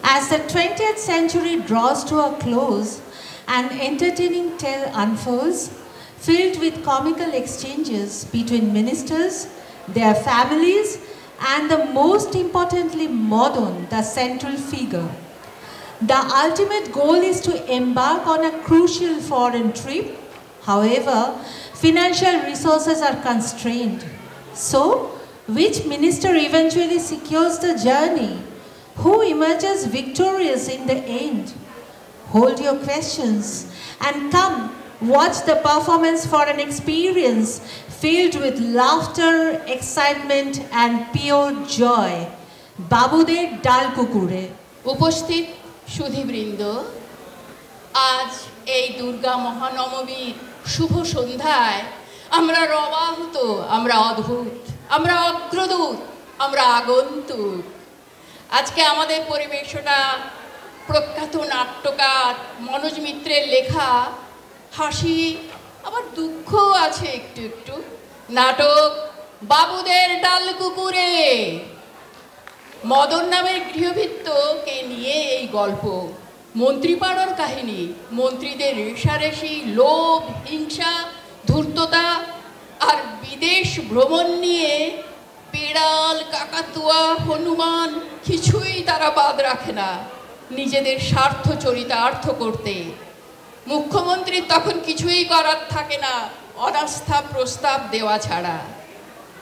As the 20th century draws to a close, an entertaining tale unfolds, filled with comical exchanges between ministers, their families, and the most importantly, Madan, the central figure. The ultimate goal is to embark on a crucial foreign trip. However, financial resources are constrained. So, which minister eventually secures the journey? Who emerges victorious in the end? Hold your questions and come watch the performance for an experience filled with laughter, excitement and pure joy. Babuder Dal Kukure. উপস্থিত সুধীবৃন্দ, আজ এই দুর্গা মহানবমীর শুভ সন্ধ্যায় আমরা রবাহত, আমরা অদ্ভুত, আমরা অগ্রদূত, আমরা আগন্তুক। আজকে আমাদের পরিবেশনা প্রখ্যাত নাট্যকার মনোজ মিত্রের লেখা, হাসি আবার দুঃখও আছে একটু একটু, নাটক বাবুদের ডাল কুকুরে। মদন নামের গৃহভৃত্যকে নিয়ে এই গল্প। মন্ত্রীপাড়ার কাহিনী, মন্ত্রীদের রেষারেষি, লোভ, হিংসা, ধূর্ততা আর বিদেশ ভ্রমণ নিয়ে পেড়াল, কাকাতুয়া, হনুমান কিছুই তারা বাদ রাখে না নিজেদের স্বার্থ চরিতার্থ করতে। মুখ্যমন্ত্রীর তখন কিছুই করার থাকে না অনাস্থা প্রস্তাব দেওয়া ছাড়া।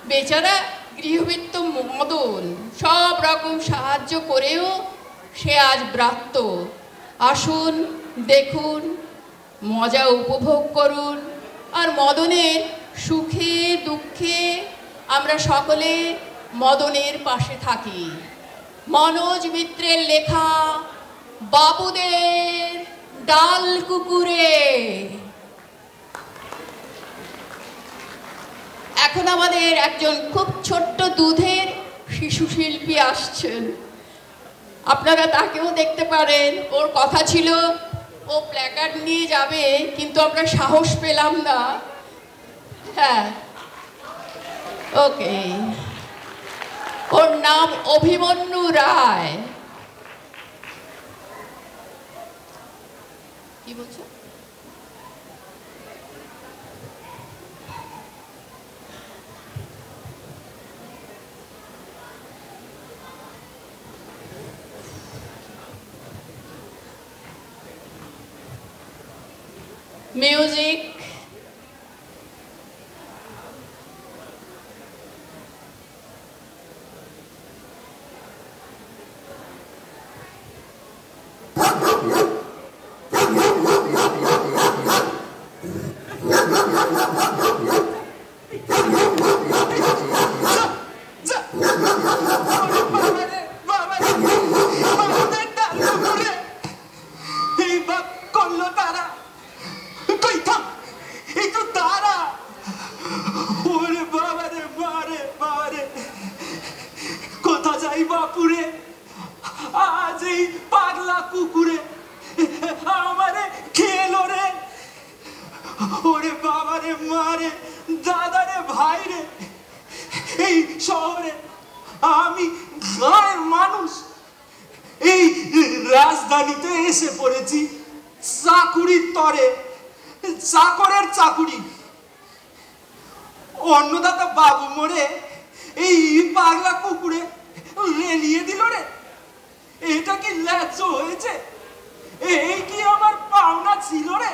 বেচারা গৃহভৃত্য মদন সব রকম সাহায্য করেও সে আজ ব্রাত্য। আসুন, দেখুন, মজা উপভোগ করুন, আর মদনের সুখে দুঃখে আমরা সকলে মদনের পাশে থাকি। মনোজ মিত্রের লেখা বাবুদের ডাল কুকুরে। এখন আমাদের একজন খুব ছোট্ট দুধের শিশু শিল্পী আসছেন, আপনারা তাকেও দেখতে পারেন। ওর কথা ছিল ও প্ল্যাকার্ড নিয়ে যাবে, কিন্তু আমরা সাহস পেলাম না। হ্যাঁ, ওকে, ওর নাম অভিমন্যু রায়। কি বলছো? মিউজিক। রাজধানীতে এসে পড়েছি চাকুরির তরে, চাকরের চাকুরি। অন্নদাতা বাবু মরে এই পাগলা কুকুরে রেলিয়ে দিল রে। এটা কি ন্যায্য হয়েছে? এই কি আমার পাওনা ছিল রে?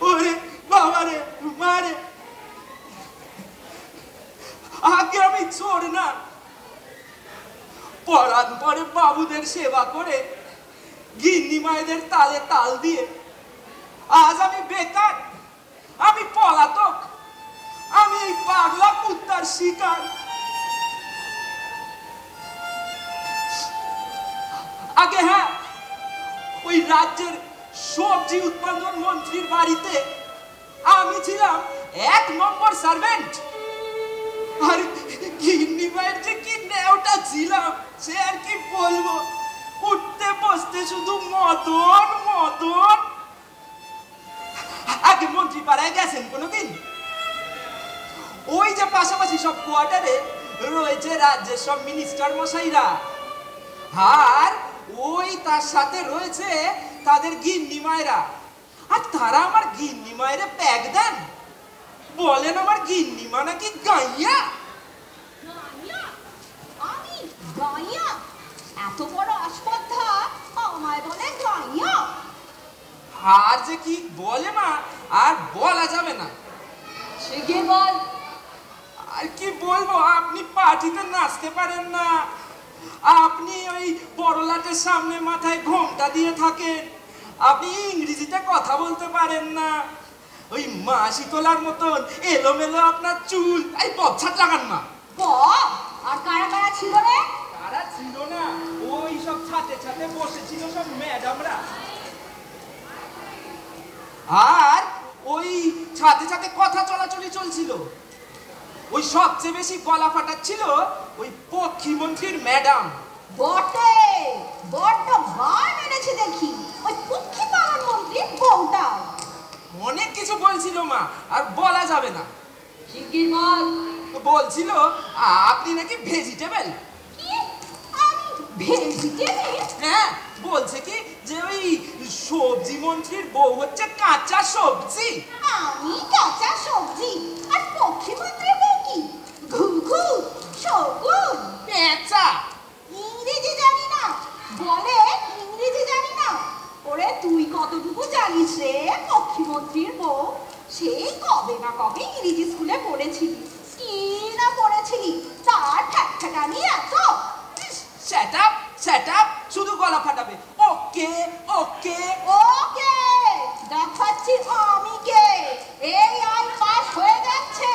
ওরে বাবারে মারে, আগে আমি চোর না, পরান পরে বাবুদের সেবা করে গিন্নি মায়েদের তালে তাল দিয়ে আজ আমি বেকার, আমি পলাতক, আমি এই পাগলা কুত্তার শিকার। আগে হ্যাঁ, ওই রাজ্যের সবজি উৎপাদন মন্ত্রীর বাড়িতে আমি ছিলাম 1 নম্বর সার্ভেন্ট। আর গিন্নি মায়ের যে কি নেওটা ছিলাম সে আর কি বলবো, উঠতে বসতে শুধু মদন মদন। আগে মন্ত্রী পাড়ায় গেছেন কোনোদিন? ওই যে পাশাপাশি সব কোয়ার্টারে রয়েছে রাজ্যের সব মিনিস্টার মশাইরা, আর তার সাথে রয়েছে তাদের গিন্নি মায়েরা, আর তারা আমার গিন্নি মায়েরে প্যাক দেন, বলেন আমার গিন্নি মা নাকি গাইয়া। আমি গাইয়া? এত বড় আসপদ্ধা আমায় বলে গাইয়া? আর যে কি বলে মা, আর বলা যাবে না। শিগগির বল। আর কি বলবো, আপনি পার্টিতে নাচতে পারেন না, আপনি ওই বড়লাটের সামনে মাথায় ঘোমটা দিয়ে থাকেন, আপনি ইংরেজিতে কথা বলতে পারেন না, ওই মা শীতলার মতন এলোমেলো আপনার চুল, এই বচ্ছাট লাগান না। বল, আর কারা কারা ছিল রে? তারা ছিল না, ওই সব ছাতে ছাতে বসেছিল সব ম্যাডামরা, আর ওই ছাতে ছাতে কথা চলাচলি চলছিল। ওই সবচেয়ে বেশি গলা ফাটাচ্ছিল ওই পক্ষীমন্ত্রীর ম্যাডাম। বটে, বড্ড গান এনেছে দেখি ওই পক্ষী পালন মন্ত্রীর বউটা। অনেক কিছু বলছিল মা, আর বলা যাবে না। শিগগির বল। বলছিল আপনি নাকি ভেজিটেবল। কি? আমি ভেজিটেবল? হ্যাঁ, বলছে কি যে ওই সবজি মন্ত্রীর বউ হচ্ছে কাঁচা সবজি। আমি কাঁচা সবজি, আর পক্ষী মন্ত্রীর বউ কি ঘুঘু, শগুন, পেঁচা। ইংরেজি জানি না বলে, ইংরেজি জানি না। ওরে তুই কতটুকু জানিস রে পক্ষী মন্ত্রীর বউ? সেই কবে না কবে ইংরেজি স্কুলে পড়েছিলি, কি না পড়েছিলি, তার ঠ্যাকঠাকানি এত। শ্যাট আপ, শ্যাট আপ, শুধু গলা ফাটাবে। ওকে ওকে ওকে, দেখাচ্ছি আমি কে। এই আই পাস হয়ে যাচ্ছে,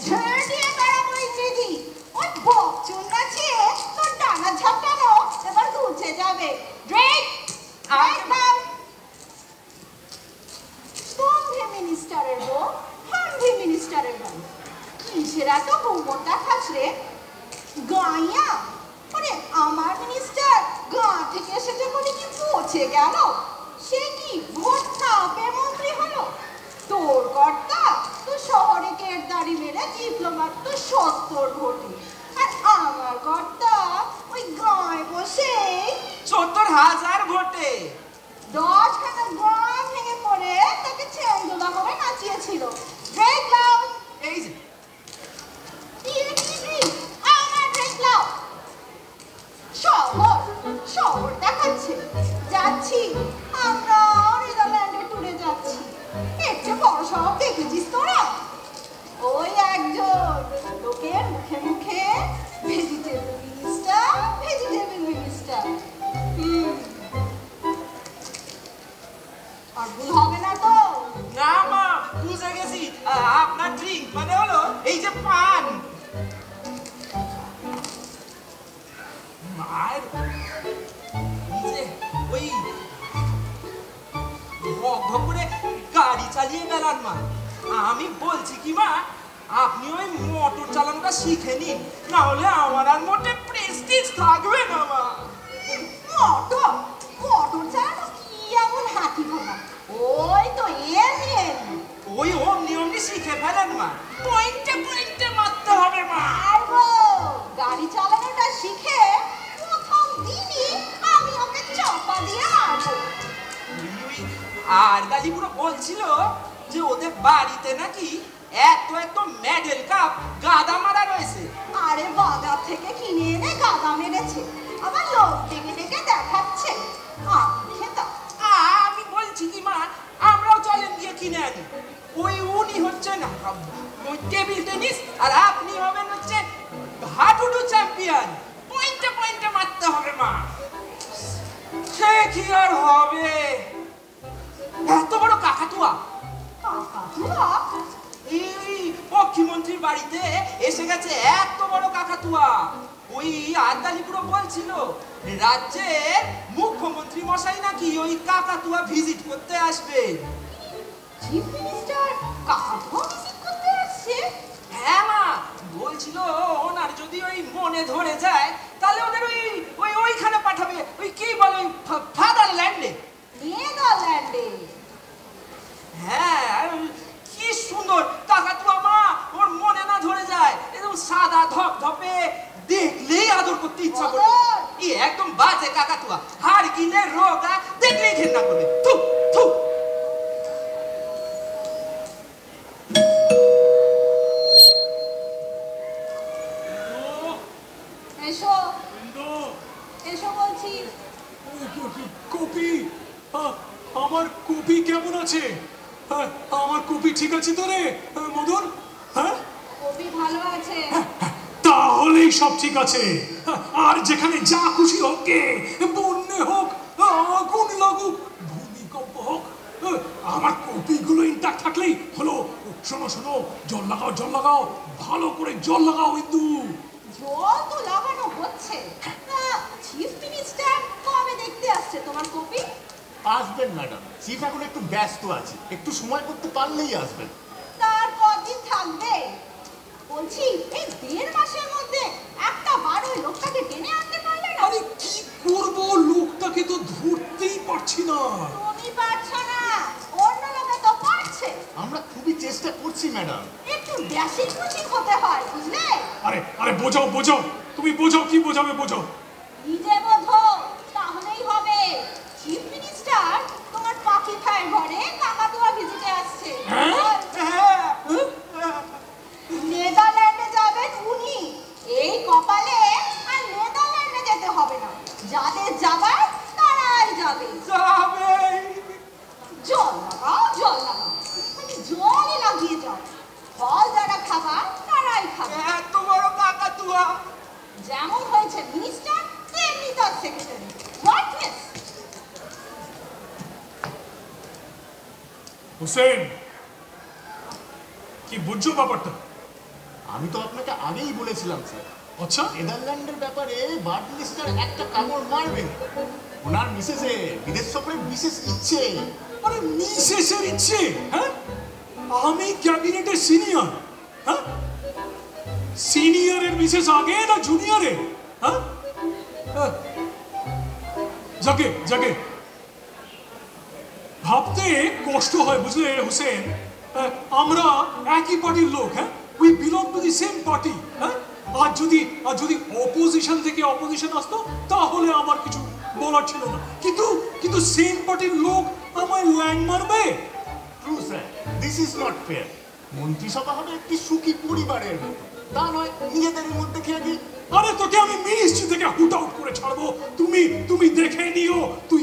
ঝেড়ে দিয়ে বেড়াবো ইংরেজি। ওই বকচুন নাচিয়ে তোর ডানা ঝাপটানো এবার ঘুচে যাবে। ড্রেক, স্তম্ভে মিনিস্টারের বউ, হাম্ভে মিনিস্টারের বউ, কিসের এত বৌমন দেখাস রে? গাইয়া? আরে আমার মিনিস্টার গাঁ থেকে এসেছে বলে কি পৌঁছে গেল? সে কি ভোট না পেয়ে মন্ত্রী হলো? তোর কর্তা তো শহরে কেরদারি মেরে ডিপ্লোমাট তো ৭০ ভোটে, আর আমার কর্তা ওই গাঁয়ে বসে ৭০,০০০ ভোটে 10খানা গাঁ ভেঙে পড়ে তাকে চেঙ্গলা করে নাচিয়েছিল। দেখলাম এই যে আমার দেখলাম শহর, শহর দেখাচ্ছে। যাচ্ছি আমরা নেদারল্যান্ডে ট্যুরে যাচ্ছি। এর চেয়ে বড় শহর দেখেছিস তোরা? ওই একজন লোকের মুখে মুখে ভেজিটেবল মিনিস্টার, ভেজিটেবল মিনিস্টার। আর ভুল হবে না তো? না মা, বুঝে গেছি, আপনার ড্রিঙ্ক মানে হলো এই যে পান। মায়ের এই যে ওই ভগ করে গাড়ি চালিয়ে বেড়ান মা। আমি বলছি কি মা, আপনি ওই মোটর চালানোটা শিখে নিন, না হলে আমার আর মোটে প্রেস্টিজ থাকবে না মা। মোটর, মোটর চালানো কি এমন হাতি ঘোড়া? ওই তো এমনি ওই অমনি অমনি শিখে ফেলেন মা, পয়েন্টে পয়েন্টে মারতে হবে মা। পারবো। গাড়ি চালানোটা শিখে প্রথম দিনই আমি ওকে চাপা দিয়ে মারবো। আর গালিপুরো বলছিল যে ওদের বাড়িতে নাকি এত এত মেডেল কাপ গাদা মারা রয়েছে। আরে বাজার থেকে কিনে এনে গাদা মেরেছে, আবার লোক ডেকে ডেকে দেখাচ্ছে। আমি খেতাম। আমি বলছি কি মা, আমরাও চলেন গিয়ে কিনে আনি। ওই উনি হচ্ছে না ওই টেবিল টেনিস, আর আপনি হবেন হচ্ছে হাডুডু চ্যাম্পিয়ন। পয়েন্টে পয়েন্টে মারতে হবে মা। সে কি আর হবে, এত বড় কাকাতুয়া। কাকাতুয়া? এই পক্ষীমন্ত্রীর বাড়িতে এসে গেছে এত বড় কাকাতুয়া। ওই আদালিপুরো বলছিল রাজ্যের মুখ্যমন্ত্রী মশাই নাকি ওই কাকাতুয়া ভিজিট করতে আসবে। চিফ মিনিস্টার কাকাতুয়া ভিজিট করতে আসছে? হ্যাঁ মা, বলছিল ওনার যদি ওই মনে ধরে যায় তাহলে ওদের ওই ওই ওইখানে পাঠাবে, ওই কি বলে ওই ফাদারল্যান্ডে। নেদারল্যান্ডে? হ্যাঁ, কি সুন্দর কাকাতুয়া মা, ওর মনে না ধরে যায়, একদম সাদা ধপধপে, দেখলেই আদর করতে ইচ্ছা করে। একদম বাজে কাকাতুয়া, হাড় গিলে রোগা দেখলেই ঘেন্না করে। থু থু। এসো এসো বলছি। কপি, আমার কপি কেমন আছে? আমার কপি ঠিক আছে তো রে মদন? হ্যাঁ, কবি ভালো আছে। তাহলেই সব ঠিক আছে। আর যেখানে যা খুশি হোক, কে বন্যে হোক, আগুন লাগুক, ভূমিকম্প হোক, আমার কপিগুলো ইনট্যাক্ট থাকলেই হলো। শোনো শোনো, জল লাগাও, জল লাগাও, ভালো করে জল লাগাও ইন্দু। জল তো লাগানো হচ্ছে। চিফ মিনিস্টার কবে দেখতে আসছে তোমার কপি? আসবেন ম্যাডাম, চিফ এখন একটু ব্যস্ত আছে, একটু সময় করতে পারলেই আসবেন। তার কদিন থাকবে? বলছি এই 1.5 মাসের মধ্যে একটা বার ওই লোকটাকে টেনে আনতে পারলে না? আরে কি করব, লোকটাকে তো ধরতেই পারছি না। তুমি পারছো না, অন্য লোকে তো পারছে। আমরা খুবই চেষ্টা করছি ম্যাডাম। একটু বেশি খুশি হতে হয়, বুঝলে? আরে আরে বোঝাও বোঝাও, তুমি বোঝাও, কি বোঝাবে বোঝাও। নিজে বোঝো, তাহলেই হবে। চিফ মিনিস্টার তোমার পাখি খায় ঘরে কাকাতুয়া ভিজিটে আসছে। নেদারল্যান্ডে যাবেন উনি। এই কপালে আর নেদারল্যান্ডে যেতে হবে না, যাদের যাবার তারাই যাবে। জল লাগাও, জল লাগাও, জলই লাগিয়ে যাও। ফল যারা খাবার তারাই খাবে। এত বড় কাকাতুয়া। যেমন হয়েছে মিনিস্টার, তেমনি তার সেক্রেটারি। হোয়াটনেস! হুসেন, কি বুঝছো ব্যাপারটা? আমি তো আপনাকে আগেই বলেছিলাম স্যার, আচ্ছা, নেদারল্যান্ডের ব্যাপারে বার্ড মিনিস্টার একটা কামড় মারবেন। ওনার মিসেসে বিদেশ সফরের বিশেষ ইচ্ছে। আরে মিসেসের ইচ্ছে? হ্যাঁ, আমি ক্যাবিনেটের সিনিয়র। হ্যাঁ, সিনিয়রের মিসেস আগে না জুনিয়রের? হ্যাঁ, যাকে যাকে ভাবতে কষ্ট হয়, বুঝলে হুসেন। আমরা একই পার্টির লোক। হ্যাঁ, we belong to the same party. হ্যাঁ, আর যদি অপোজিশন থেকে অপোজিশন আসতো তাহলে আমার কিছু বলার ছিল না, কিন্তু কিন্তু সেম পার্টির লোক আমায় ল্যান্ড মারবে। True sir, this is not fair. মন্ত্রিসভা হবে একটি সুখী পরিবারের মতো, তা নয় নিজেদের মধ্যে খেয়ে দিই। আরে তোকে আমি মিনিস্ট্রি থেকে হুট আউট করে ছাড়বো, তুমি দেখে নিও। তুই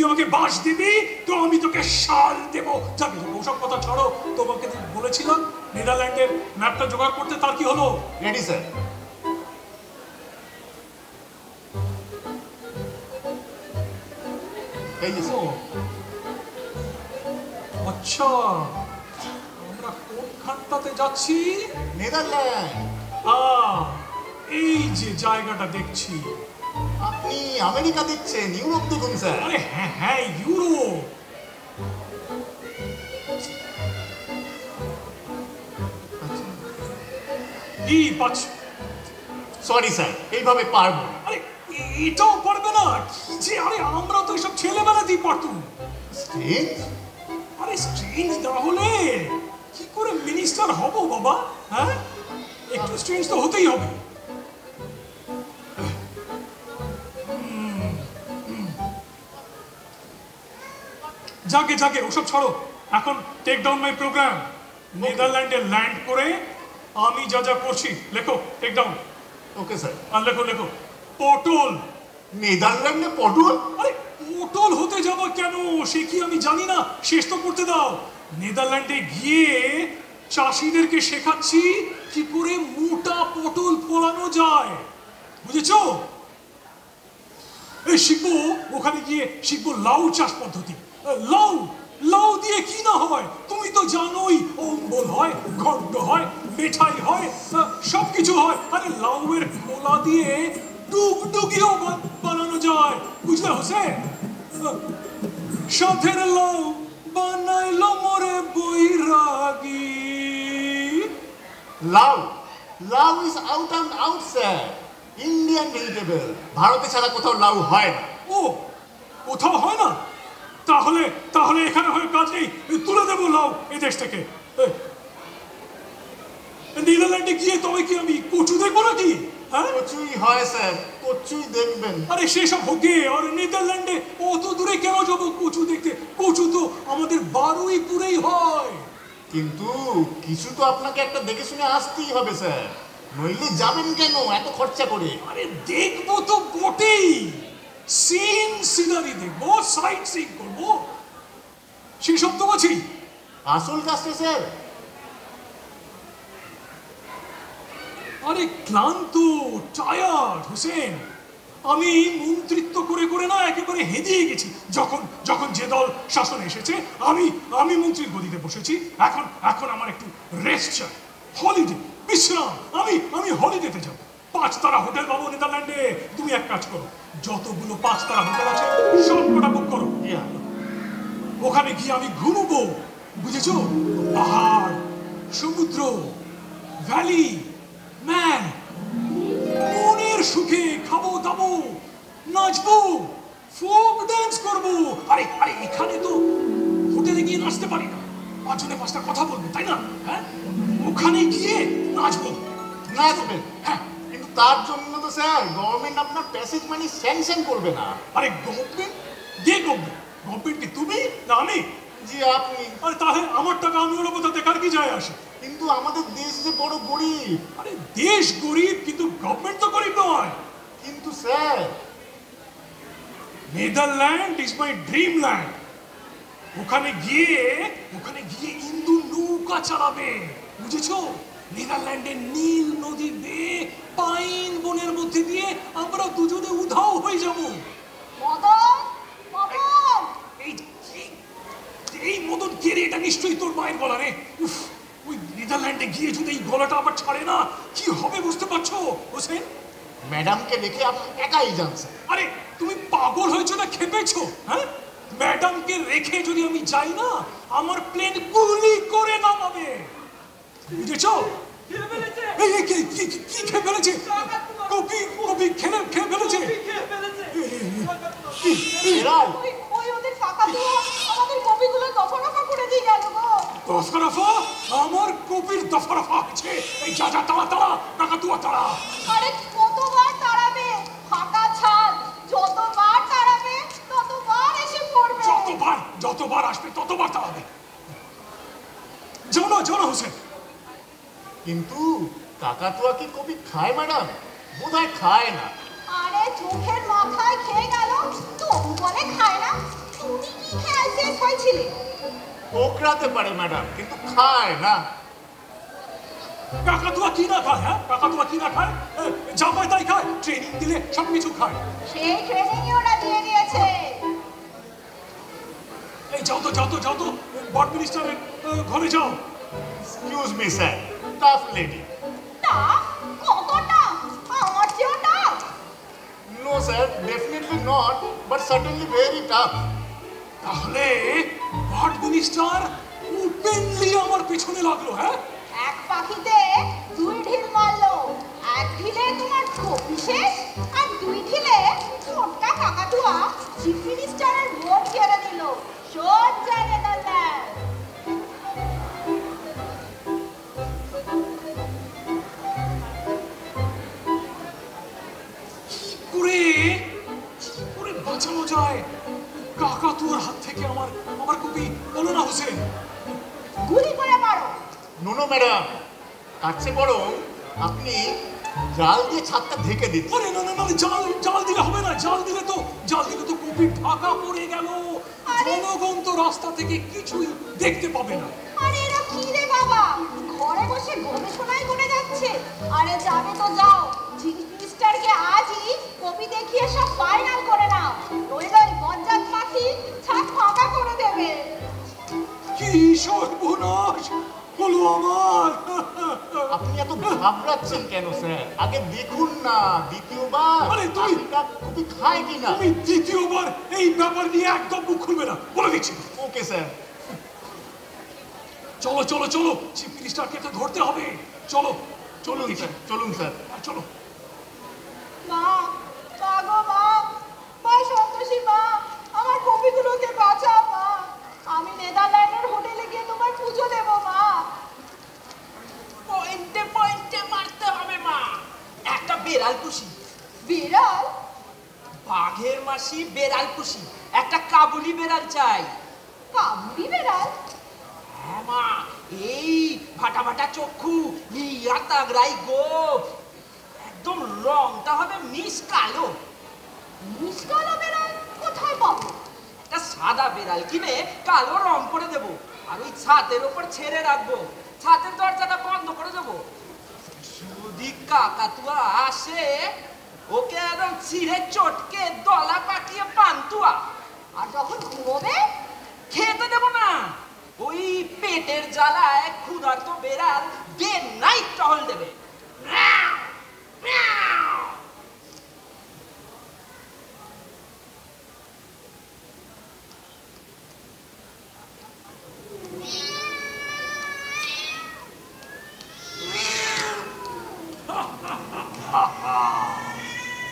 আমাকে বাস দিবি তো আমি তোকে শাল দেবো। যাবি, ওসব কথা ছাড়ো। তোমাকে বলেছিলাম নেদারল্যান্ডের ম্যাপটা জোগাড় করতে, তার কি হলো? Ready sir. এই যে স্যার। আচ্ছা, আমরা কোনখানটাতে যাচ্ছি? নেদারল্যান্ড। এই যে জায়গাটা দেখছি। আপনি আমেরিকা দেখছেন, ইউরোপ দেখুন স্যার। আরে হ্যাঁ হ্যাঁ, ইউরোপ। কি পাচ্ছ? সরি স্যার, এইভাবে পারবো না। আরে এটাও পারবে না? কি যে, আরে আমরা তো এসব ছেলেবেলাতেই পারতুম। স্ট্রেঞ্জ। আরে স্ট্রেঞ্জ না হলে কি করে মিনিস্টার হব বাবা? হ্যাঁ, একটু স্ট্রেঞ্জ তো হতেই হবে। যাকে যাকে ওসব ছাড়ো, এখন টেক ডাউন মাই প্রোগ্রাম। নেদারল্যান্ডে ল্যান্ড করে আমি যা যা করছি লেখো। Take down. Okay sir. আর লেখো লেখো, পটল। নেদারল্যান্ডে পটল? আরে পটল হতে যাব কেন, সে কি আমি জানি না? শেষ তো করতে দাও। নেদারল্যান্ডে গিয়ে চাষিদেরকে শেখাচ্ছি কি করে মোটা পটল ফলানো যায়, বুঝেছো? এই শিখবো, ওখানে গিয়ে শিখবো লাউ চাষ পদ্ধতি। লাউ লাউ দিয়ে কি না হয় তুমি তো জানোই। অম্বল হয়, ঘন্ট হয়, মিঠাই হয়, সবকিছু হয়। আরে লাউয়ের খোলা দিয়ে ডুগডুগিও বানানো যায়, বুঝলে হোসেন? সাথের লাউ বানাইলো মোরে বৈরাগী। লাউ? লাউ is out and out sir, Indian vegetable. ভারতে ছাড়া কোথাও লাউ হয় না। ও, কোথাও হয় না? তাহলে তাহলে এখানে হয়ে কাজ নেই, তুলে দেবো লাউ এই দেশ থেকে। নেদারল্যান্ডে গিয়ে তবে কি আমি কচু দেখবো নাকি? হ্যাঁ? কচুই হয় স্যার, কচুই দেখবেন। আরে সেসব হোকে, আর নেদারল্যান্ডে অত দূরে কেন যাবো কচু দেখতে? কচু তো আমাদের বারুইপুরেই হয়। কিন্তু কিছু তো আপনাকে একটা দেখে শুনে আসতেই হবে স্যার, নইলে যাবেন কেন এত খরচা করে? আরে দেখবো তো বটেই, সিনারি দেখবো, সাইট সিন করবো, সেসব তো আছি। আসল কাজটা স্যার? আরে ক্লান্ত, টায়ার্ড হোসেন। আমি মন্ত্রিত্ব করে করে না একেবারে হেদিয়ে গেছি। যখন যখন যে দল শাসনে এসেছে আমি মন্ত্রীর গদিতে বসেছি। এখন আমার একটু রেস্ট চাই, হলিডে, বিশ্রাম। আমি হলিডেতে যাব। 5 তারা হোটেল পাবো নেদারল্যান্ডে। তুমি এক কাজ করো, যতগুলো 5 তারা হোটেল আছে সব কটা বুক করো। ওখানে গিয়ে আমি ঘুমবো, বুঝেছো? পাহাড়, সমুদ্র, ভ্যালি, ম্যান, মনের সুখে খাবো দাবো, নাচবো, ফোক ডান্স করবো। আরে এখানে তো হোটেলে গিয়ে নাচতে পারি না, 5 জনে 5টা কথা বলবো, তাই না? হ্যাঁ, ওখানে গিয়ে নাচবো। নাচবেন? হ্যাঁ, কিন্তু তার জন্য তো স্যার গভর্নমেন্ট আপনার প্যাসেজ মানি স্যাংশন করবে না। আরে গভর্নমেন্ট? গভর্নমেন্ট কি তুমি না আমি? জি আপনি। আরে তাহলে আমার টাকা আমি ওর কোথা দেখার কি যায় আসে? কিন্তু আমাদের দেশ যে বড় গরিব। আরে দেশ গরিব, কিন্তু গভর্নমেন্ট তো গরিব নয়। কিন্তু sir Netherland is my dream land. ওখানে গিয়ে ইন্দু নৌকা চালাবে, বুঝেছো? নেদারল্যান্ডের নীল নদী বেয়ে পাইন বনের মধ্যে দিয়ে আমরা দুজনে উধাও হয়ে যাব। মদন, মদন! এই মদন কে রে? এটা নিশ্চয়ই তোর মায়ের গলা রে। উফ, ওই নেদারল্যান্ডে গিয়ে যদি এই গলাটা আবার ছাড়ে না, কি হবে বুঝতে পারছো হোসেন? ম্যাডামকে রেখে আপনি একাই যাচ্ছেন। আরে তুমি পাগল হয়েছো না খেপেছো? হ্যাঁ, ম্যাডামকে রেখে যদি আমি যাই না, আমার প্লেন গুলি করে নামাবে, বুঝেছো? এই কি খেয়ে ফেলেছে? কপি খেয়ে ফেলেছে। এরাই ওই ওদের কাকাতুয়া আমাদের কপিগুলো দফা করে দিয়ে গেল গো। দফা? আমার কপির দফা হয়েছে। এই যা তাড়া কাকাতুয়া তাড়া। আরে কতবার তাড়াবে? ফাঁকা ছাদ, যতবার তাড়াবে ততবার এসে পড়বে। যতবার আসবে ততবার তাড়াবে। জানো হোসেন। কিন্তু কাকাতুয়া কি কপি খায় ম্যাডাম? বোধহয় খায় না। আরে চোখের মাথায় খেয়ে গেল, তবু বলে খায় না। তুমি কি খেয়াল শেষ হয়েছিলে? পোকরাতে পারে ম্যাডাম, কিন্তু খায় না। কাকাতুয়া কি না খায়? হ্যাঁ, কাকাতুয়া কি না খায়? যা পায় তাই খায়, ট্রেনিং দিলে সবকিছু খায়। সেই ট্রেনিংই ওরা দিয়ে দিয়েছে। এই যাও তো বট মিনিস্টারের ঘরে যাও। Excuse me sir, tough lady. Tough? কতটা? আমার চেয়েও tough? No sir, definitely not, but certainly very tough. তাহলে বট মিনিস্টার ওপেনলি আমার পেছনে লাগলো? হ্যাঁ, এক পাখিতে 2 ঢিল মারলো। এক ঢিলে তোমার কপি শেষ, আর 2 ঢিলে ছোট্টা কাকাতুয়া চিফ মিনিস্টারের ভোট কেড়ে নিল। সোজা নেদারল্যান্ড। কি করে বাঁচানো যায় কাকাতুয়ার হাত থেকে আমার কপি? বলো না হোসেন। গুলি করে মারো। নো ম্যাডাম, তার চেয়ে বরং আপনি জাল দিয়ে ছাদটা ঢেকে দিন। আরে না, জাল দিলে হবে না। জাল দিলে তো কপি ঢাকা পড়ে গেল। জনগণ তো রাস্তা থেকে কিছুই দেখতে পাবে না। আরে এরা কি রে বাবা, ঘরে বসে গবেষণাই করে যাচ্ছে। আরে যাবে তো যাও, চিফ মিনিস্টারকে আজই কপি দেখিয়ে সব ফাইনাল করে নাও, নইলে ওই বজ্জাত পাখি ছাদ ফাঁকা করে দেবে। কি সর্বনাশ হলো আমার! আপনি এত ঘাবড়াচ্ছেন কেন স্যার? আগে দেখুন না দ্বিতীয়বার আরে তুমি- কপি খায় কিনা। তুমি দ্বিতীয়বার এই ব্যাপার নিয়ে একদম মুখ খুলবে না, বলে দিচ্ছি। Okay sir. চলো, চিফ মিনিস্টারকে তো ধরতে হবে। চলো চলুন স্যার, চলুন স্যার। চলো। মা, গো মা সন্তোষী মা, আমার কপিগুলোকে বাঁচাও মা। আমি নেদারল্যান্ডের হোটেলে গিয়ে তোমার পুজো দেব মা। পয়েন্টে মারতে হবে মা। একটা বেড়া পুষি বেড়াল পুষি, একটা কাবুলি বেড়াল চাই। কাবুলি বেড়াল? হ্যাঁ মা, এই ভাটা ভাটা চক্ষু, ইয়া তাগড়াই গোপ, একদম রংটা হবে মিস কালো। মিস কালো বেড়াল কোথায় পাবো? একটা সাদা বেড়াল কিনে কালো রং করে দেবো, আর ওই ছাদের ওপর ছেড়ে রাখবো, ছাদের দরজাটা বন্ধ করে দেবো। যদি কাকাতুয়া আসে, ওকে একদম ছিঁড়ে চটকে দলা পাকিয়ে পান্তুয়া। আর যখন ঘুমোবে? খেতে দেবো না, ওই পেটের জ্বালায় ক্ষুধার্ত বেড়াল ডে নাইট টহল দেবে।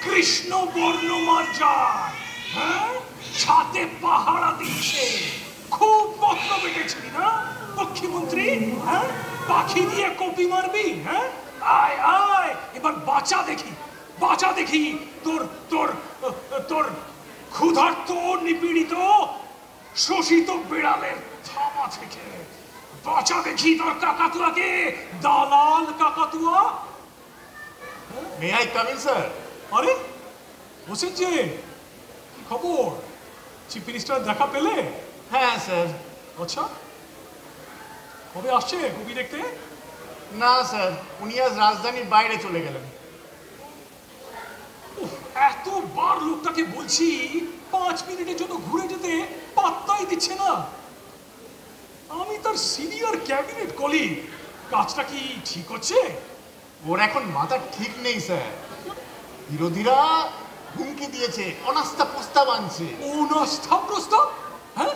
কৃষ্ণ বর্ণ মার্জার, হ্যাঁ, ছাতে পাহারা দিচ্ছে। খুব পত্র বেটেছিলি না পক্ষীমন্ত্রী? হ্যাঁ, পাখি দিয়ে কপি মারবি? হ্যাঁ, আয় আয়, এবার বাঁচা দেখি, বাঁচা দেখি তোর তোর তোর ক্ষুধার্ত নিপীড়িত শোষিত বিড়ালের থাবা থেকে। বাঁচা দেখি তোর কাকাতুয়াকে, দালাল কাকাতুয়া। May I come in sir? আরে হোসেন যে, কি খবর? চিফ মিনিস্টার দেখা পেলে? হ্যাঁ স্যার। আচ্ছা, কবে আসছে কবি দেখতে? না স্যার, উনি আজ রাজধানীর বাইরে চলে গেলেন। এতবার লোকটাকে বলছি 5 মিনিটের জন্য ঘুরে যেতে, পাত্তাই দিচ্ছে না। আমি তার সিনিয়র ক্যাবিনেট কলিগ, কাজটা কি ঠিক হচ্ছে? ওর এখন মাথা ঠিক নেই স্যার। বিরোধীরা হুমকি দিয়েছে, অনাস্থা প্রস্তাব আনছে। অনাস্থা প্রস্তাব? হ্যাঁ,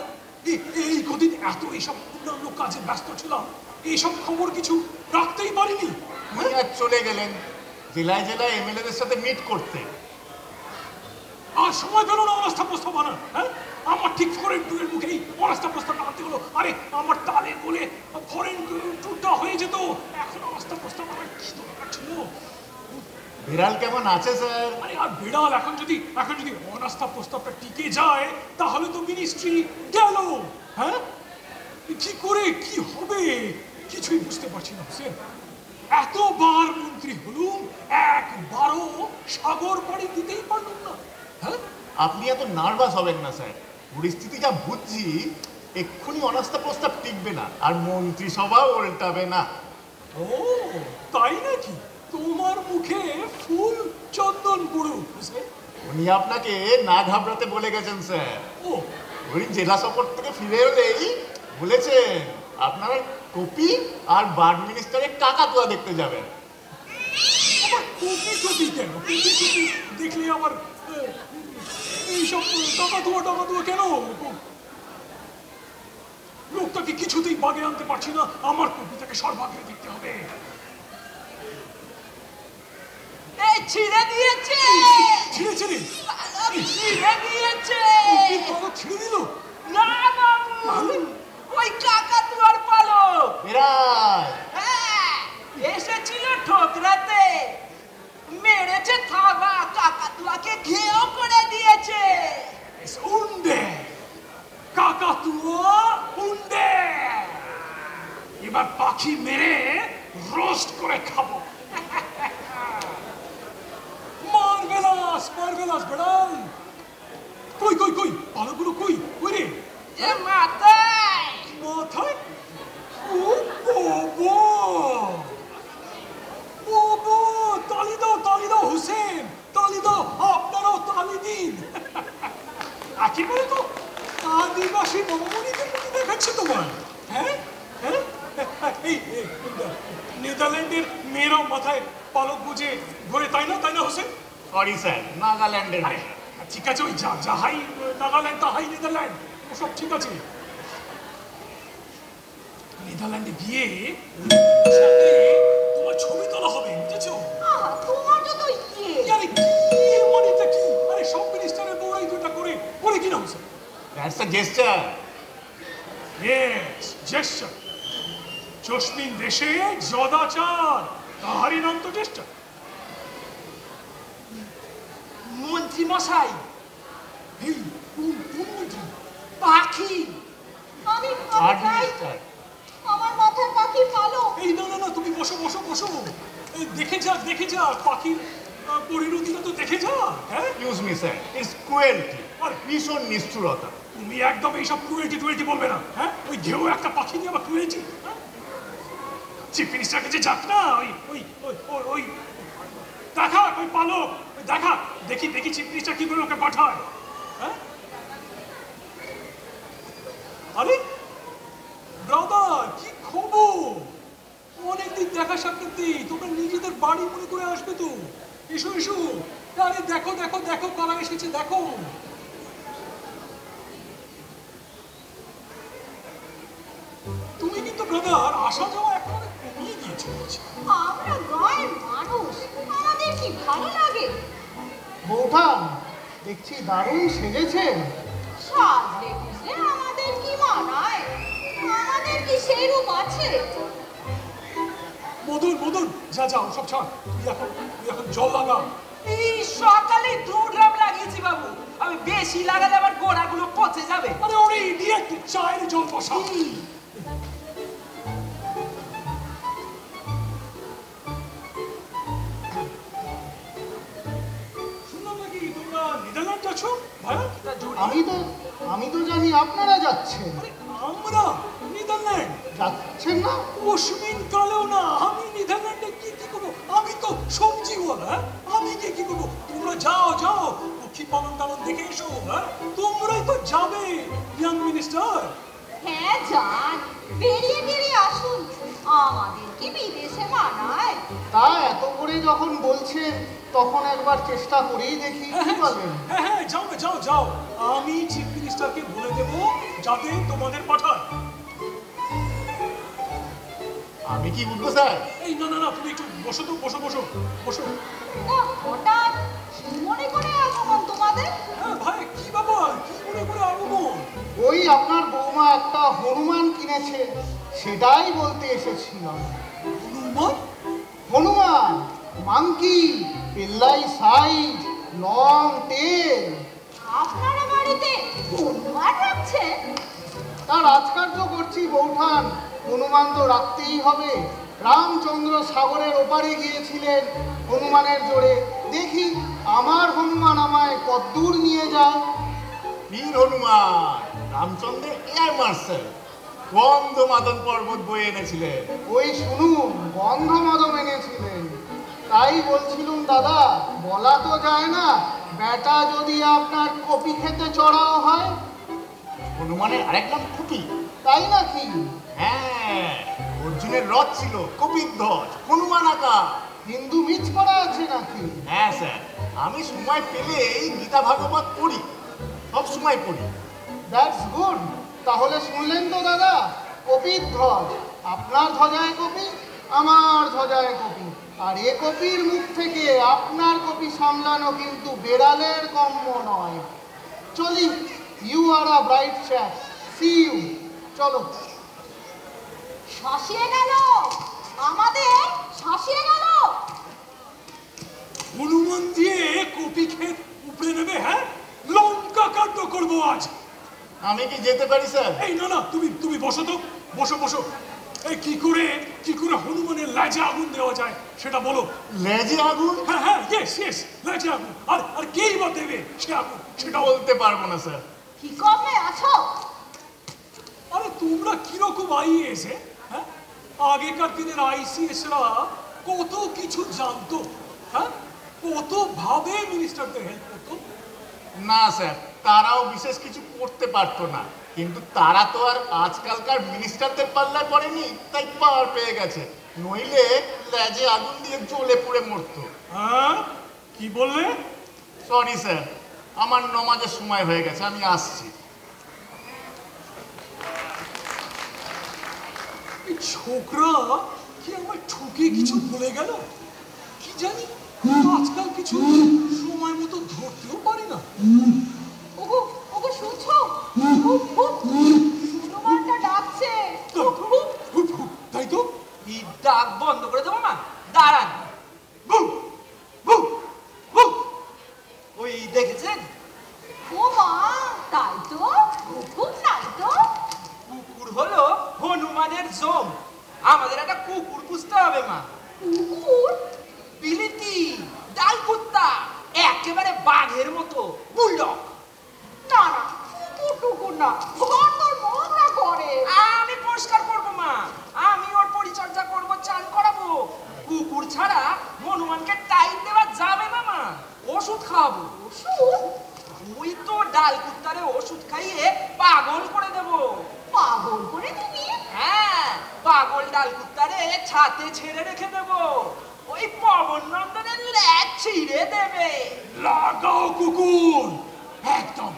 এই কদিন এত এইসব অন্যান্য কাজে ব্যস্ত ছিলাম, এইসব খবর কিছু রাখতেই পারিনি। উনি আজ চলে গেলেন জেলায় জেলায় এমএলএদের সাথে মিট করতে। আর সময় পেল না অনাস্থা প্রস্তাব আনার। হ্যাঁ, আমার ঠিক ফরেন ট্যুরের মুখেই অনাস্থা প্রস্তাবটা আনতে হলো। আরে আমার তালে বলে ফরেন ট্যুরটা হয়ে যেত, এখন অনাস্থা প্রস্তাব আনার কি দরকার ছিল? বিড়াল কেমন আছে স্যার? আরে আর বিড়াল এখন যদি অনাস্থা প্রস্তাবটা টিকে যায়, তাহলে তো মিনিস্ট্রি গেল। হ্যাঁ, কি করে কি হবে কিছুই বুঝতে পারছি না হোসেন। এতবার মন্ত্রী হলুম, একবারও সাগর পাড়ি দিতেই পারলাম না। হ্যাঁ, আপনি এত নার্ভাস হবেন না স্যার। পরিস্থিতি যা বুঝছি, এক্ষুনি অনাস্থা প্রস্তাব টিকবে না, আর মন্ত্রিসভা উল্টাবে না। ও তাই নাকি? তোমার মুখে ফুল চন্দন পুরো হোসেন। উনি আপনাকে না ঘাবড়াতে বলে গেছেন স্যার। ও, ওই জেলা সফর থেকে ফিরে এলেই বলেছেন আপনারা কপি আর বার্ড মিনিস্টারের কাকাতুয়া দেখতে যাবেন। আবার কপি টপি কেন? কপি টপি দেখলে আবার এইসব টাকাতুয়া কেন? লোকটাকে কিছুতেই বাগে আনতে পারছি না, আমার কপিটাকে সর্বাগ্রে দেখতে হবে। এই ছিঁড়ে দিয়েছে, ছিঁড়ে ছিঁড়ে ছিঁড়ে দিয়েছে। ছিঁড়ে দিল? না বাবু, ওই কাকাতুয়ার পালক। বিড়াল হ্যাঁ, এসেছিল ঠোকরাতে, মেরেছে থাবা, কাকাতুয়াকে ঘেও করে দিয়েছে। উন্ডে কাকাতুয়া, উন্ডে। এবার পাখি মেরে রোস্ট করে খাবো। মার্ভেলাস মার্ভেলাস বেড়াল। কই কই কই পালকগুলো কই? কই রে? এ মাথায় মাথায়? ও বাবা, বাবা, তালি দাও হোসেন, তালি দাও। আপনারাও তালি দিন। একেবারে তো আদিবাসী নবমণিদের মধ্যে দেখাচ্ছে তোমার। হ্যাঁ হ্যাঁ, এই নেদারল্যান্ডের মেয়েরাও মাথায় পালক গুজে ঘোরে, তাই না হোসেন? সরি স্যার, নাগাল্যান্ডের। আরে ঠিক আছে, ওই যাহাই নাগাল্যান্ড তাহাই নেদারল্যান্ড, ওসব ঠিক আছে। নেদারল্যান্ডে গিয়ে তোমার ছবি তোলা হবে, বুঝেছো? তোমার যত ইয়ে। আরে কি মানেটা কি? আরে সব মিনিস্টারের বউরাই তো এটা করে কিনা Hossain? That's a jester. Yes, jester. চশমিন দেশে যদাচার, তাহারই নাম তো জেস্টার। মন্ত্রী মশাই, এই কোন মন্ত্রী? পাখি আমি আর যাই। মিনিস্টার আমার মাথায় পাখি কালো। এই না না না, তুমি বসো বসো বসো। এই দেখে যা পাখির পরিণতিটা তো দেখে যা। হ্যাঁ, excuse me sir, it's cruelty আর ভীষণ নিষ্ঠুরতা। তুমি একদম এইসব ক্রুয়েলটি বলবে না। হ্যাঁ, ওই ঘেউ একটা পাখি নিয়ে আবার ক্রুয়েলটি। চিফ মিনিস্টার কাছে যাক না, ওই ওই ওই ওই ওই দেখা, ওই পালক দেখা, দেখি চিফ মিনিস্টার কি করে ওকে পাঠায়। হ্যাঁ, আরে ব্রাদার, কি খবর? অনেকদিন দেখা সাক্ষাৎ নেই, তোমরা নিজেদের বাড়ি মনে করে আসবে তো। এসো এসো। আরে দেখো দেখো দেখো কারা এসেছে, দেখো। তুমি কিন্তু ব্রাদার আসা যাওয়া এখন অনেক কমিয়ে দিয়েছো। আমরা গায়ের মানুষ, আমাদের কি ভালো লাগে? বৌঠান, দেখছি দারুণ সেজেছেন। সাজলে বুঝলে আমাদের কি মানায়? আমাদের কি সেই রূপ আছে? মদন যা যা ওসব ছাড়, তুই এখন জল লাগা। এই সকালে 2 ড্রাম লাগিয়েছি বাবু, আমি বেশি লাগালে আমার গোড়াগুলো পচে যাবে। আরে ওরে ইডিয়েট, চায়ের জল বসা। শুনলাম নাকি তোমরা নেদারল্যান্ড যাচ্ছ ভাইয়া? আমি তো জানি আপনারা যাচ্ছেন। আরে আমরা নেদারল্যান্ড যাচ্ছেন না? অশ্বিন কালেও না। আমি নেদারল্যান্ডে কি করবো? আমি তো সবজিওয়ালা। আমি কি করবো? তোমরা যাও পক্ষী পালন টালন দেখে এসো। হ্যাঁ, তোমরাই তো যাবে ইয়াং মিনিস্টার। হ্যাঁ যান, বেরিয়ে আসুন। আমাদের কি বিদেশে মানায়? তা এত করে যখন বলছেন তখন একবার চেষ্টা করেই দেখি, কি বলেন? হ্যাঁ, যাও। আমি চিফ মিনিস্টারকে বলে দেবো যাতে তোমাদের পাঠায়। আমি কি উঠবো স্যার? এই না, তুমি একটু বসো তো, বসো। না, হঠাৎ কি মনে করে আগমন তোমাদের? হ্যাঁ ভাই, কি ব্যাপার? কি মনে করে আগমন? ওই আপনার বৌমা একটা হনুমান কিনেছে, সেটাই বলতে এসেছিলাম। হনুমান, মাংকি, পেল্লাই সাইজ, লং টেল। আপনারা বাড়িতে হনুমান রাখছেন? তার রাজকার্য করছি বৌঠান, হনুমান তো রাখতেই হবে। রামচন্দ্র সাগরের ওপারে গিয়েছিলেন হনুমানের জোরে। দেখি আমার হনুমান আমায় কদ্দূর নিয়ে যায়। বীর হনুমান রামচন্দ্রের এয়ার মার্শাল গন্ধমাদন পর্বত বয়ে এনেছিলেন। ওই শুনুন, গন্ধমাদন এনেছিলেন। তাই বলছিলুম দাদা, বলা তো যায় না, বেটা যদি আপনার কপি খেতে চড়াও হয়। হনুমানের আরেক নাম কুপি। তাই নাকি? হ্যাঁ, অর্জুনের রথ ছিল কপির ধ্বজ, হনুমান আঁকা। হিন্দু মিচ করা আছে নাকি? হ্যাঁ স্যার, আমি সময় পেলে এই গীতা ভাগবত পড়ি, সব সময় পড়ি। That's good. তাহলে শুনলেন তো দাদা, কপির ধ্বজ। আপনার ধ্বজায় কপি, আমার ধ্বজায় কপি। আর এ কপির মুখ থেকে আপনার কপি সামলানো কিন্তু বেড়ালের কম্য নয়। চলি, you are a bright chap, see you. চলো। শাসিয়ে গেল, আমাদের শাসিয়ে গেল। হনুমান দিয়ে কপি ক্ষেত উপড়ে নেবে? হ্যাঁ, লঙ্কা কাণ্ড করবো আজ। আমি কি যেতে পারি স্যার? এই না, তুমি বসো তো, বসো। এই কি করে হনুমানের লেজে আগুন দেওয়া যায় সেটা বলো। লেজে আগুন? হ্যাঁ, ইয়েস, লেজে আগুন। আর কেই বা দেবে সে আগুন, সেটা বলতে পারবো না স্যার। কি কমে আছো? আরে তোমরা কিরকম আইএএস? হ্যাঁ, আগেকার দিনের আইসিএসরা কত কিছু জানতো। হ্যাঁ, কত ভাবে মিনিস্টারদের হেল্প করতো। না স্যার, তারাও বিশেষ কিছু করতে পারতো না, কিন্তু তারা তো আর আজকালকার মিনিস্টারদের পাল্লায় পড়েনি, তাই পাওয়ার পেয়ে গেছে। নইলে লেজে আগুন দিয়ে জ্বলে পুড়ে মরতো। হ্যাঁ, কি বললে? সরি স্যার, আমার নমাজের সময় হয়ে গেছে, আমি আসছি। এই ছোকরা কি আমায় ঠকে কিছু বলে গেল? কি জানি, আজকাল কিছু সময় মতো ধরতেও পারি না। ওগো শুনছো? হনুমানটা ডাকছে। তাই তো। এই ডাক বন্ধ করে দেবো না, দাঁড়ান। ওই দেখেছেন? ও মা, আমাদের জম, আমাদের একটা কুকুর পুষতে হবে মা। কুকুর? বিলিতি, ডাল কুত্তা, একেবারে বাঘের মতো, বুলডগ। না না, কুকুর টুকুর না, ঘর তোর নোংরা করে। আমি পরিষ্কার করবো মা, আমি ওর পরিচর্যা করবো, চান করাবো। কুকুর ছাড়া হনুমানকে টাইম দেওয়া যাবে না মা, ওষুধ খাওয়াবো। ওষুধ? ওই তো ডাল কুত্তারে ওষুধ খাইয়ে পাগল করে দেবো। পাগল করে দিবি? হ্যাঁ, পাগল ডাল কুত্তারে ছাতে ছেড়ে রেখে দেবো, ওই পবন নন্দনের ল্যাজ ছিঁড়ে দেবে। লাগাও কুকুর, একদম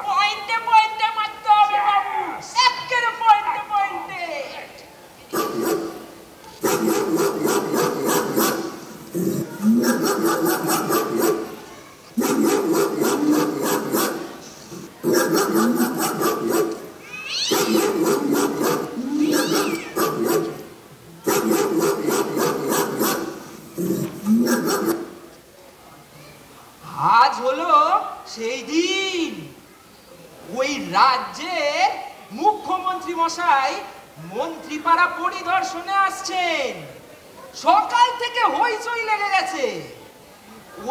পয়েন্টে পয়েন্টে মারতে হবে বাবু, একেবারে পয়েন্টে পয়েন্টে। আজ হলো সেই দিন, ওই রাজ্যের মুখ্যমন্ত্রী মশাই মন্ত্রীপাড়া পরিদর্শনে আসছেন। সকাল থেকে হইচই লেগে গেছে,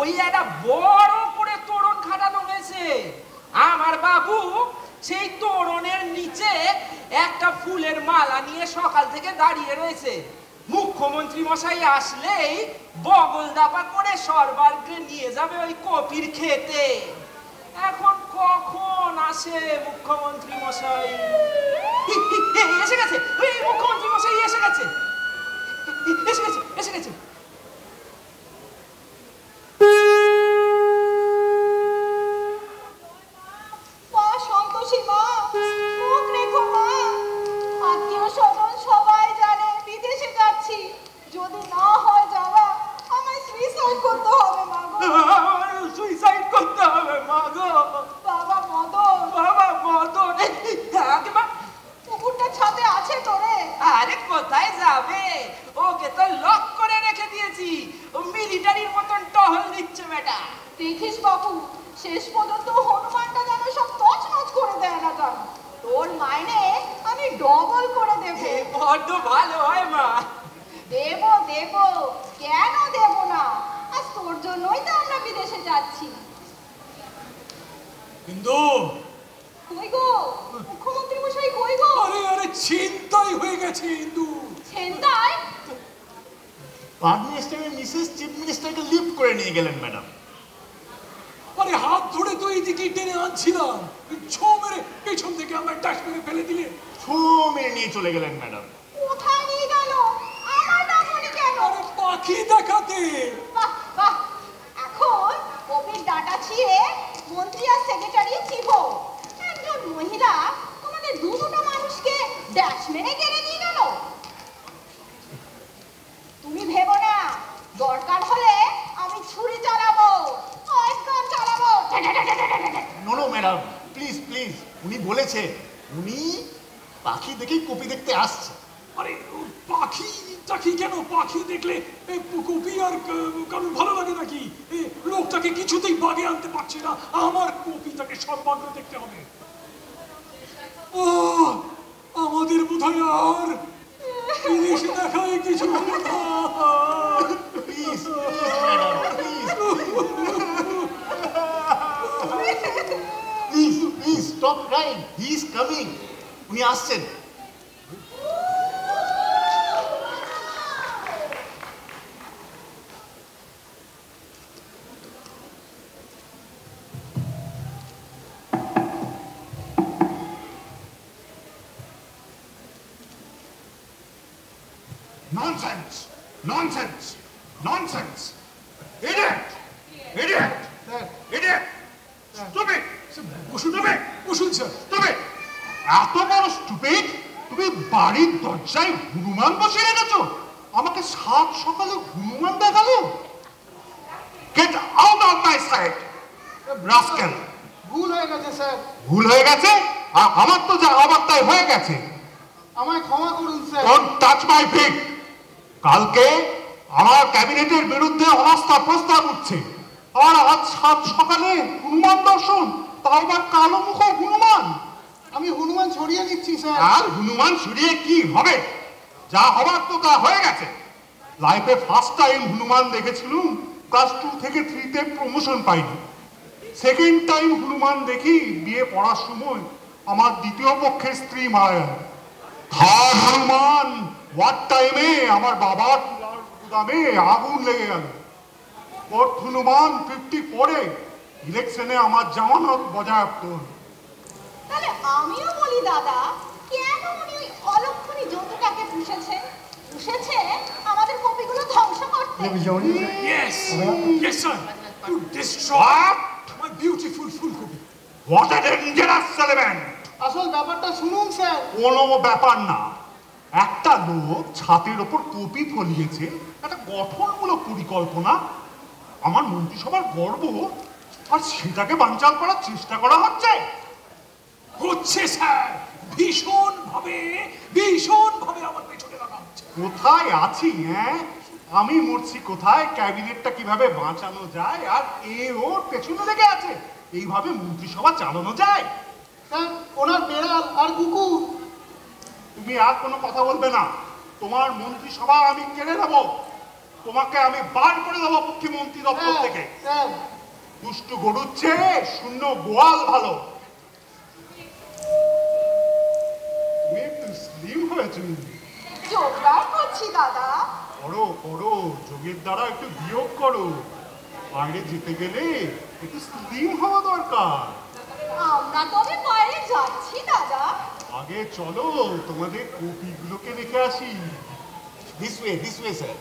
ওই একটা বড় করে তোরণ খাটানো হয়েছে। আমার বাবু সেই তোরণের নিচে একটা ফুলের মালা নিয়ে সকাল থেকে দাঁড়িয়ে রয়েছে। মুখ্যমন্ত্রী মশাই আসলেই বগল দাপা করে সর্বাগ্রে নিয়ে যাবে ওই কপির খেতে। এখন কখন আসে মুখ্যমন্ত্রী মশাই? এসে গেছে, ওই মুখ্যমন্ত্রী মশাই এসে গেছে, এসে গেছে, এসে গেছে। মা সন্তোষী মা, মুখ রেখো মা। আত্মীয় স্বজন সবাই জানে বিদেশে যাচ্ছি, যদি না হয় যাওয়া আমায় সুইসাইড করতে হবে মা গো। সুইসাইড করতে হবে মা গো। বাবা মদন, বাবা মদন, আগে মা, কুকুরটা ছাদে আছে তোরে? আরে কোথায় যাবে, ওকে তো লক করে রেখে দিয়েছি, ও মিলিটারির মতন টহল দিচ্ছে বেটা। দেখিস বাবু, শেষ পর্যন্ত হনুমানটা যেন সব তছনছ করে দেয় না জানো। তোর মাইনে আমি ডবল করে দেবো। বড্ড ভালো হয় মা। দেবো দেবো, কেন দেবো না? আজ তোর জন্যই তো আমরা বিদেশে যাচ্ছি। কিন্তু কই গো মুখ্যমন্ত্রী মশাই, কই গো? আরে আরে ছিনতাই হয়ে গেছে ইন্দু। ছেন্তাই? পার্টনার স্টেমে মিসেস চিফ মিনিস্টারকে লিফট করে নিয়ে গেলেন ম্যাডাম। আরে হাত ধরে তো এইদিকে টেনে আনছিলাম, ছো মেরে পেছন থেকে আমার ডাস মেরে ফেলে দিলে। ছু মেরে নিয়ে চলে গেলেন ম্যাডাম। কোথায় নিয়ে গেল? আমার ডাকুনি কেন? আরে পাখি দেখাতে। বাহ বাহ, এখন কবির ডাটা ছিঁড়ে মন্ত্রী আর সেক্রেটারি চিফ, একজন মহিলা তোমাদের দুটো মানুষকে ড্যাশ মেরে কেড়ে নিয়ে গেল। তুমি ভেবো না, দরকার হলে আমি ছুরি চালাবো, শয়তান চালাবো। No no madam, please please, উনি বলেছে উনি পাখি দেখেই কপি দেখতে আসছে। আরে পাখি টাখি কেন? পাখি দেখলে কপি আর কারণ ভালো লাগে নাকি? লোকটাকে কিছুতেই বাগে আনতে পারছে না, আমার কপিটাকে সর্বাগ্রে দেখতে হবে। ও আমাদের বোধহয় আর বিদেশে দেখায় কিছু হলো না। Please madam, please please please stop crying, he is coming, উনি আসছেন। Nonsense! Nonsense! Nonsense! Idiot! Idiot! Idiot! Stupid! Stupid! বসুন স্যার। Stupid! এত বড় স্টুপিড, তুমি বাড়ির দরজায় হনুমান বসিয়ে রেখেছো? আমাকে সাত সকালে হনুমান দেখালো? Get out of my sight! Rascal! ভুল হয়ে গেছে স্যার, ভুল হয়ে গেছে? আমার তো যা অবাক তাই হয়ে গেছে। আমায় ক্ষমা করুন sir. Don't touch my feet! কালকে আমার ক্যাবিনেটের বিরুদ্ধে অনাস্থা প্রস্তাব উঠছে, আর আজ সাত সকালে হনুমান দর্শন, তাও আবার কালো মুখ হনুমান। আমি হনুমান ছড়িয়ে নিচ্ছি স্যার। আর হনুমান সরিয়ে কি হবে? যা হবার তো তা হয়ে গেছে। লাইফে ফার্স্ট টাইম হনুমান দেখেছিলাম, ক্লাস 2 থেকে 3 তে প্রমোশন পাইনি। সেকেন্ড টাইম হনুমান দেখি বিয়ে পড়ার সময় আমার দ্বিতীয় পক্ষের স্ত্রী মারা গেল। থার্ড হনুমান ওয়ার টাইমে আমার বাবার গুদামে আগুন লেগে গেল। ফোর্থ হনুমান 54-এ ইলেকশনে আমার জামানত বজায় হল। তাহলে আমিও বলি দাদা, কেন উনি ওই অলক্ষণী জন্তুটাকে পুষেছে আমাদের কপিগুলো ধ্বংস করতে? Yes, yes sir, to destroy my beautiful ফুলকপি। What a dangerous element! আসল ব্যাপারটা শুনুন স্যার। কোনো ব্যাপার না, একটা লোক ছাদের ওপর কপি ফলিয়েছে, একটা গঠনমূলক পরিকল্পনা, আমার মন্ত্রিসভার গর্ব, আর সেটাকে বানচাল করার চেষ্টা করা হচ্ছে স্যার। ভীষণ ভাবে আমার পেছনে লাগা হচ্ছে। কোথায় আছি? হ্যাঁ, আমি মরছি কোথায়, ক্যাবিনেটটা কিভাবে বাঁচানো যায়, আর এ ওর পেছনে লেগে আছে। এইভাবে মন্ত্রিসভা চালানো যায়? স্যার, ওনার বেড়াল আর কুকুর। তুমি আর কোনো কথা বলবে না। তোমার মন্ত্রিসভা আমি কেড়ে নেবো, তোমাকে আমি বার করে দেবো মুখ্যমন্ত্রী দপ্তর থেকে। স্যার, দুষ্টু গরুর চেয়ে শূন্য গোয়াল ভালো। তুমি একটু স্লিম হয়েছো। যোগব্যায়াম করছি দাদা। করো, যোগের দ্বারা একটু বিয়োগ করো। বাইরে যেতে গেলে একটু স্লিম হওয়া দরকার। আমরা তবে বাইরে যাচ্ছি দাদা। আগে চলো, তোমাদের কপিগুলোকে দেখে আসি। This way sir.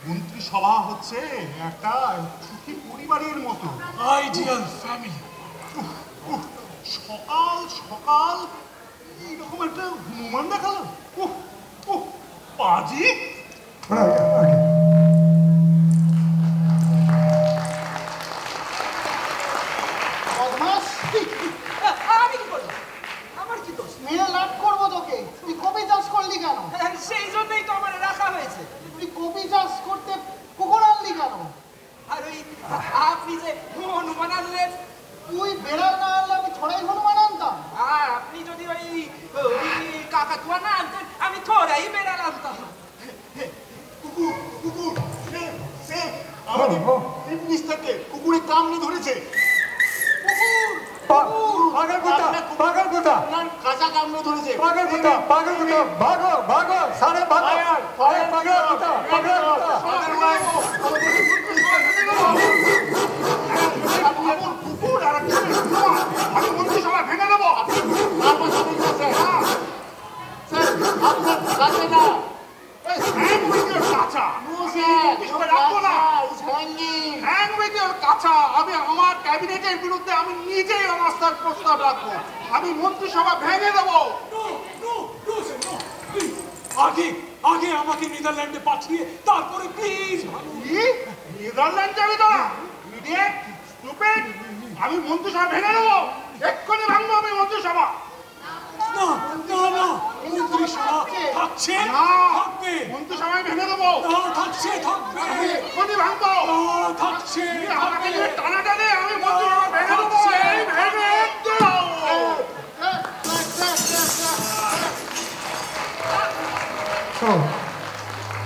মন্ত্রিসভা হচ্ছে একটা সুখী পরিবারের মতো। Ideal family. সকাল সকাল এইরকম একটা হনুমান দেখালো। পাজি বদমাস, আমি কি করলাম? আমার কি দোষ? মেরে লাভ করবো তোকে। তুই কপি চাষ করলি কেন? সেই জন্যই তো আমার রাখা হয়েছে। তুই কপি চাষ করতে কুকুর আনলি কেন? আর ওই আপনি যে হনুমান আনলেন, তুই বেড়াল না আনলে আমি থোড়াই হনুমান আনতাম। আর আপনি যদি ওই কাকাতুয়া না আনতেন, আমি থোড়াই বেড়াল আনতাম। কুকুর আমাদের চিফ মিনিস্টারকে কুকুরে কামড়ে ধরেছে। পাগল কোথা, কাঁচা কামড়ে ধরেছে। ভাগো সারে ভাগো। কুকুর আর আমি মন্ত্রিসভা ভেঙে দেবো। আপনার কাছে না, আমি আমার ক্যাবিনেটের বিরুদ্ধে আমি নিজেই অনাস্থার প্রস্তাব রাখবো। আমি মন্ত্রিসভা ভেঙে দেবো। আগে আমাকে নেদারল্যান্ডে পাঠিয়ে তারপরে প্লিজ। নেদারল্যান্ড যাবি তো? আমি মন্ত্রিসভা ভেঙে দেবো, এক্ষুনি ভাঙবো আমি মন্ত্রিসভা। না, মন্ত্রিসভা থাকছে, থাকবে। মন্ত্রিসভায় ভেঙে দেবো। থাকবে। এক্ষুনি ভাঙবো। থাকছে। টানাটানি আমি মন্ত্রিসভা ভেঙে দেবো। ভেঙে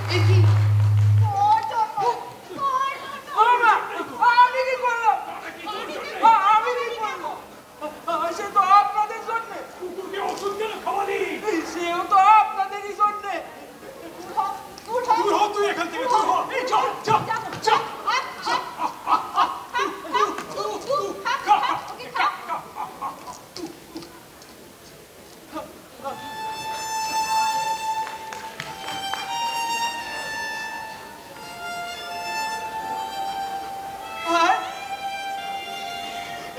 দেখি আমি কি করলাম? সে তো আপনাদের জন্য। সেও তো আপনাদেরই জন্য। তুই এখান থেকে চল।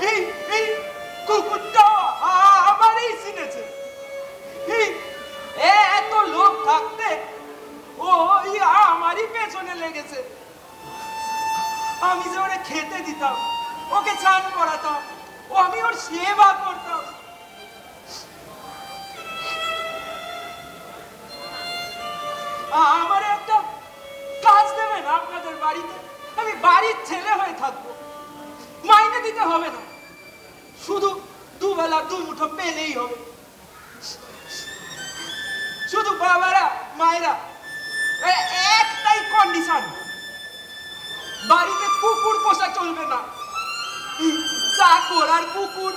এই কুকুরটাও আমারই চিনেছে। এত লোক থাকতে ওই আমারই পেছনে লেগেছে। আমি যে ওরে খেতে দিতাম, ওকে স্নান করাতাম, আমি ওর সেবা করতাম। আমার একটা কাজ দেবেন আপনাদের বাড়িতে, আমি বাড়ির ছেলে হয়ে থাকবো। মাইনে দিতে হবে না, শুধু দুবেলা দুমুঠো পেলেই হবে। শুধু বাবারা মায়েরা একটাই কন্ডিশন, বাড়িতে কুকুর পোষা চলবে না। চাকর আর কুকুর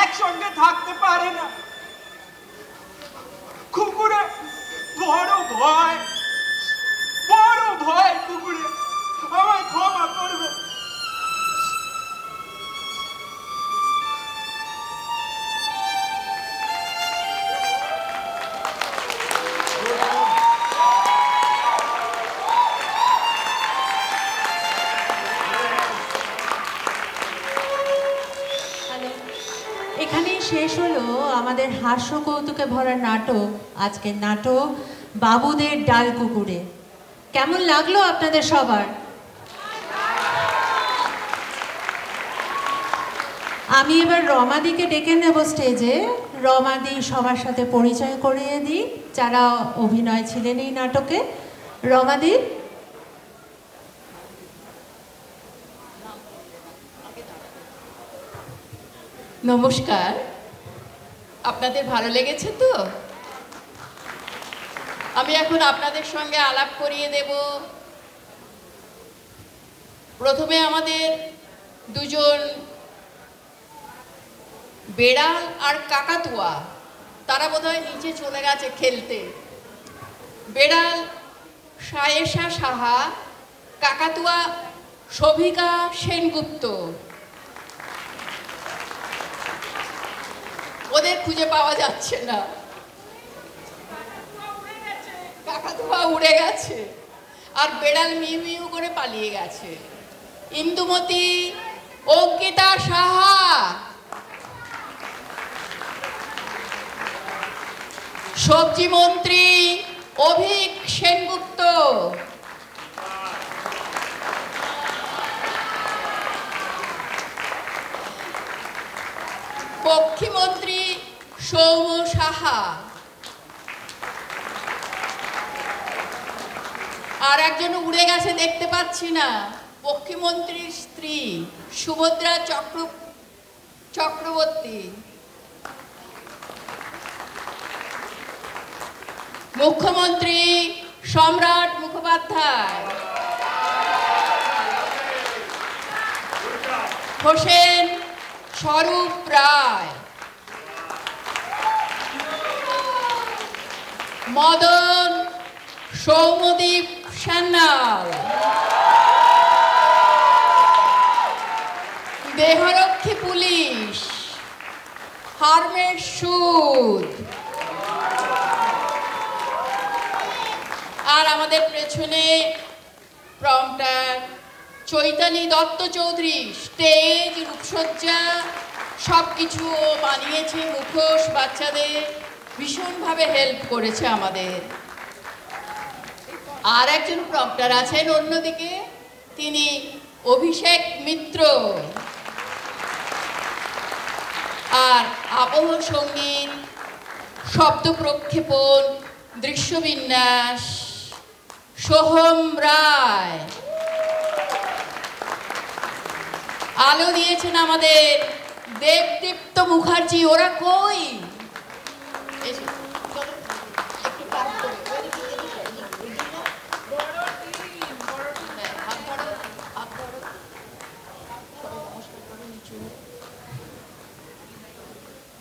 একসঙ্গে থাকতে পারে না। কুকুরে বড় ভয়, বড় ভয় কুকুরে। আমায় ক্ষমা করবে। এখানেই শেষ হলো আমাদের হাস্য কৌতুকে ভরা নাটক, আজকের নাটক বাবুদের ডাল কুকুরে। কেমন লাগলো আপনাদের সবার? আমি এবার রমাদিকে ডেকে নেব স্টেজে। রমাদি সবার সাথে পরিচয় করিয়ে দিই যারা অভিনয় ছিলেন এই নাটকে। রমাদি। নমস্কার, আপনাদের ভালো লেগেছে তো? আমি এখন আপনাদের সঙ্গে আলাপ করিয়ে দেব। প্রথমে আমাদের দুজন বেড়াল আর কাকাতুয়া, তারা বোধহয় নিচে চলে গেছে খেলতে। বেড়াল সায়েশা সাহা, কাকাতুয়া শোভিকা সেনগুপ্ত। ওদের খুঁজে পাওয়া যাচ্ছে না, কাকাতুয়া উড়ে গেছে আর বেড়াল মিউ মিউ করে পালিয়ে গেছে। ইন্দুমতি অঙ্কিতা সাহা, সবজি মন্ত্রী অভিক সেনগুপ্ত, পক্ষীমন্ত্রী সৌম সাহা, আর একজন উড়ে গেছে দেখতে পাচ্ছি না, পক্ষীমন্ত্রীর স্ত্রী সুভদ্রা চক্রবর্তী। মুখ্যমন্ত্রী সম্রাট মুখোপাধ্যায়, হোসেন স্বরূপ রায়, মদন সৌমদীপ সান্যাল, দেহরক্ষী পুলিশ হারমেশ সুদ, আর আমাদের পেছনে প্রম্পটার চৈতালি দত্ত চৌধুরী। স্টেজ, রূপসজ্জা সবকিছু বানিয়েছে, মুখোশ, বাচ্চাদের ভীষণভাবে হেল্প করেছে আমাদের। আর একজন প্রম্পটার আছেন অন্যদিকে, তিনি অভিষেক মিত্র। আর আবহ সঙ্গীত, শব্দ প্রক্ষেপণ, দৃশ্যবিন্যাস সোহম রায়। আলো দিয়েছেন আমাদের দেবদীপ্ত মুখার্জি। ওরা কই?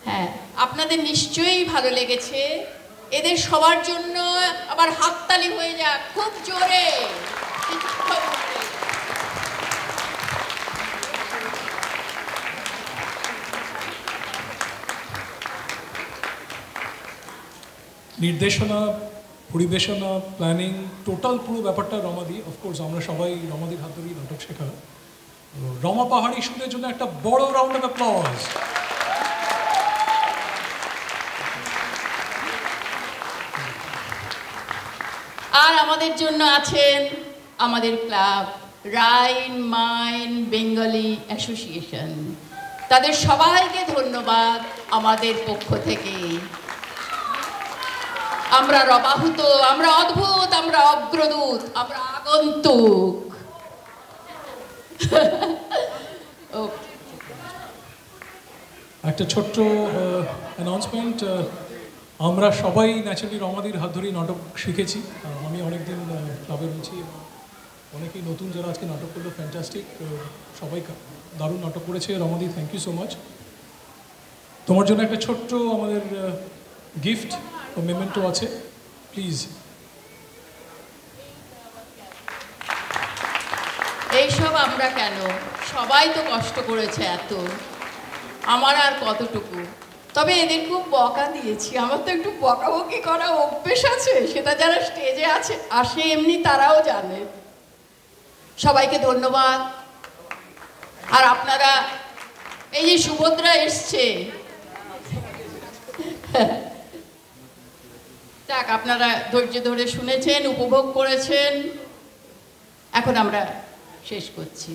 হ্যাঁ, আপনাদের নিশ্চয়ই ভালো লেগেছে। এদের সবার জন্য আবার হাততালি হয়ে যাক খুব জোরে। নির্দেশনা, পরিবেশনা, প্ল্যানিং, টোটাল পুরো ব্যাপারটা রমাদি। অফকোর্স আমরা সবাই রমাদির হাত ধরেই নাটক শেখা। রমা পাহাড়ি শুনের জন্য একটা বড় রাউন্ড অফ অ্যাপ্লজ। আর আমাদের জন্য আছেন আমাদের ক্লাব রাইন মাইন বেঙ্গলি অ্যাসোসিয়েশন। তাদের সবাইকে ধন্যবাদ আমাদের পক্ষ থেকে। আমরা রবাহুত, আমরা অদ্ভুত, আমরা অগ্রদূত, আমরা আগন্তুক। একটা ছোট্ট অ্যানাউন্সমেন্ট, আমরা সবাই ন্যাচারালি রমাদির হাত ধরেই নাটক শিখেছি। আমি অনেকদিন ক্লাবে রয়েছি, অনেকেই নতুন যারা আজকে নাটক করলো, ফ্যান্টাস্টিক, সবাই দারুণ নাটক করেছে। রমাদি, থ্যাংক ইউ সো মাচ। তোমার জন্য একটা ছোট্ট আমাদের গিফট ও মেমেন্টো আছে, প্লিজ। এইসব আমরা কেন, সবাই তো কষ্ট করেছে এত, আমার আর কতটুকু। তবে এদের খুব বকা দিয়েছি, আমার তো একটু বকাবকি করা অভ্যেস আছে, সেটা যারা স্টেজে আসে এমনি তারাও জানে। সবাইকে ধন্যবাদ। আর আপনারা এই যে সুভদ্রা এসছে, যাক আপনারা ধৈর্য ধরে শুনেছেন, উপভোগ করেছেন, এখন আমরা শেষ করছি।